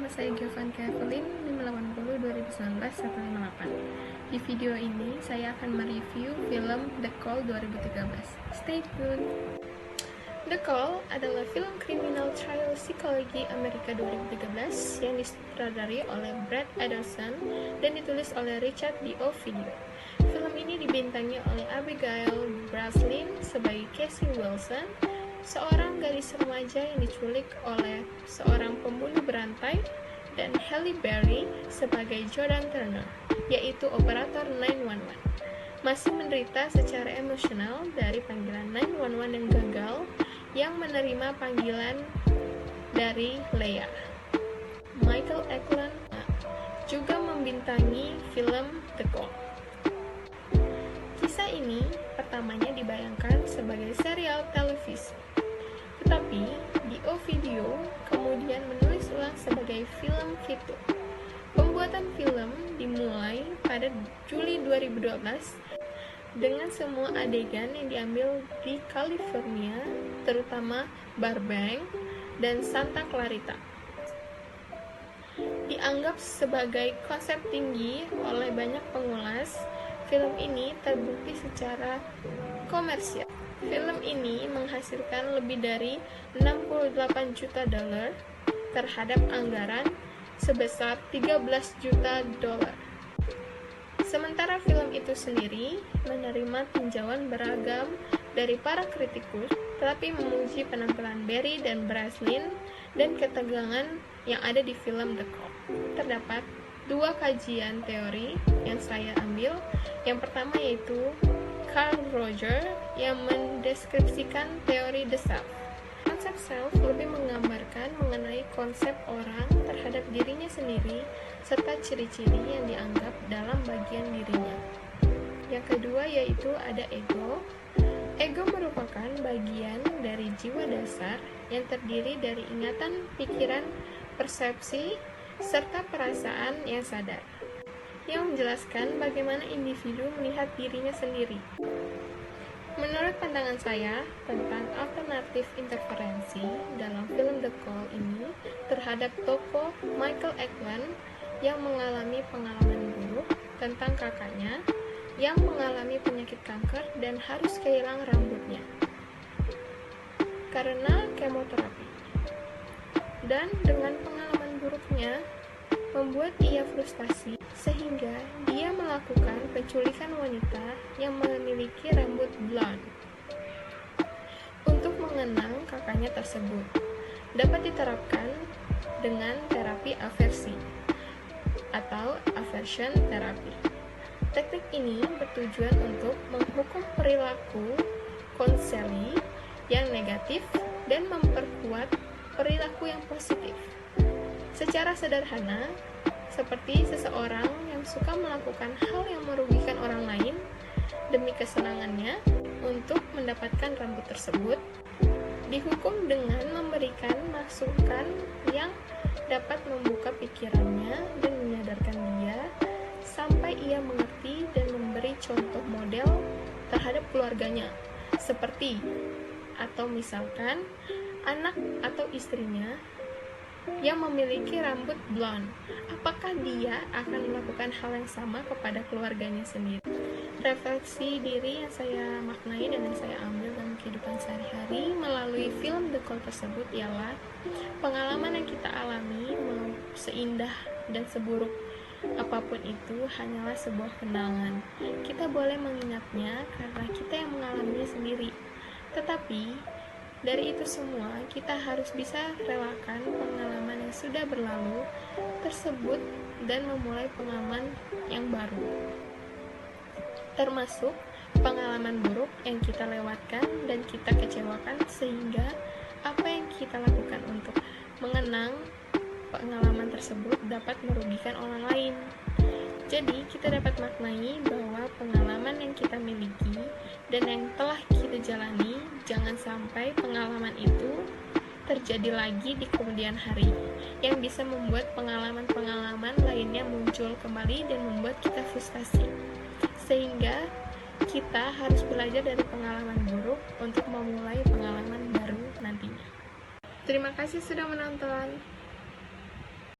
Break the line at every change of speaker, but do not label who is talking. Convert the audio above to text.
saya Giovan Kevin 580 2019-158. Di video ini saya akan mereview film The Call 2013. Stay tuned. The Call adalah film kriminal trial psikologi Amerika 2013 yang disutradari oleh Brad Anderson dan ditulis oleh Richard D. Ovidio. Film ini dibintangi oleh Abigail Breslin sebagai Casey Wilson, seorang gadis remaja yang diculik oleh seorang pembunuh berantai, dan Halle Berry sebagai Jordan Turner, yaitu operator 911. Masih menderita secara emosional dari panggilan 911 yang gagal yang menerima panggilan dari Leah. Michael Eklund juga membintangi film The Call. Kisah ini pertamanya dibayangkan sebagai serial televisi, tetapi di Ovidio kemudian menulis ulang sebagai film fitur. Pembuatan film dimulai pada Juli 2012 dengan semua adegan yang diambil di California, terutama Burbank dan Santa Clarita. Dianggap sebagai konsep tinggi oleh banyak pengulas, film ini terbukti secara komersial. Film ini menghasilkan lebih dari 68 juta dolar terhadap anggaran sebesar 13 juta dolar. Sementara film itu sendiri menerima tinjauan beragam dari para kritikus, tetapi memuji penampilan Berry dan Breslin dan ketegangan yang ada di film The Call. Terdapat dua kajian teori yang saya ambil. Yang pertama yaitu Carl Rogers yang mendeskripsikan teori The Self. Konsep self lebih menggambarkan mengenai konsep orang terhadap dirinya sendiri serta ciri-ciri yang dianggap dalam bagian dirinya. Yang kedua yaitu ada ego. Ego merupakan bagian dari jiwa dasar yang terdiri dari ingatan, pikiran, persepsi, serta perasaan yang sadar, yang menjelaskan bagaimana individu melihat dirinya sendiri. Menurut pandangan saya tentang alternatif interferensi dalam film The Call ini terhadap tokoh Michael Eklund yang mengalami pengalaman buruk tentang kakaknya yang mengalami penyakit kanker dan harus kehilangan rambutnya karena kemoterapi. Dan dengan pengalaman buruknya membuat ia frustasi sehingga dia melakukan penculikan wanita yang memiliki rambut blonde. Untuk mengenang kakaknya tersebut dapat diterapkan dengan terapi aversi atau aversion therapy. Teknik ini bertujuan untuk menghukum perilaku konseli yang negatif dan memperkuat perilaku yang positif. Secara sederhana, seperti seseorang yang suka melakukan hal yang merugikan orang lain demi kesenangannya untuk mendapatkan rambut tersebut, dihukum dengan memberikan masukan yang dapat membuka pikirannya dan menyadarkan dia sampai ia mengerti dan memberi contoh model terhadap keluarganya, seperti atau misalkan anak atau istrinya yang memiliki rambut blonde, apakah dia akan melakukan hal yang sama kepada keluarganya sendiri? Refleksi diri yang saya maknai dan yang saya ambil dalam kehidupan sehari-hari melalui film The Call tersebut ialah pengalaman yang kita alami, mau seindah dan seburuk apapun itu, hanyalah sebuah kenangan. Kita boleh mengingatnya karena kita yang mengalaminya sendiri. Tetapi dari itu semua, kita harus bisa relakan pengalaman yang sudah berlalu tersebut dan memulai pengalaman yang baru. Termasuk pengalaman buruk yang kita lewatkan dan kita kecewakan, sehingga apa yang kita lakukan untuk mengenang pengalaman tersebut dapat merugikan orang lain. Jadi, kita dapat maknai bahwa pengalaman yang kita miliki dan yang telah kita jalani, jangan sampai pengalaman itu terjadi lagi di kemudian hari, yang bisa membuat pengalaman-pengalaman lainnya muncul kembali dan membuat kita frustasi. Sehingga kita harus belajar dari pengalaman buruk untuk memulai pengalaman baru nantinya. Terima kasih sudah menonton.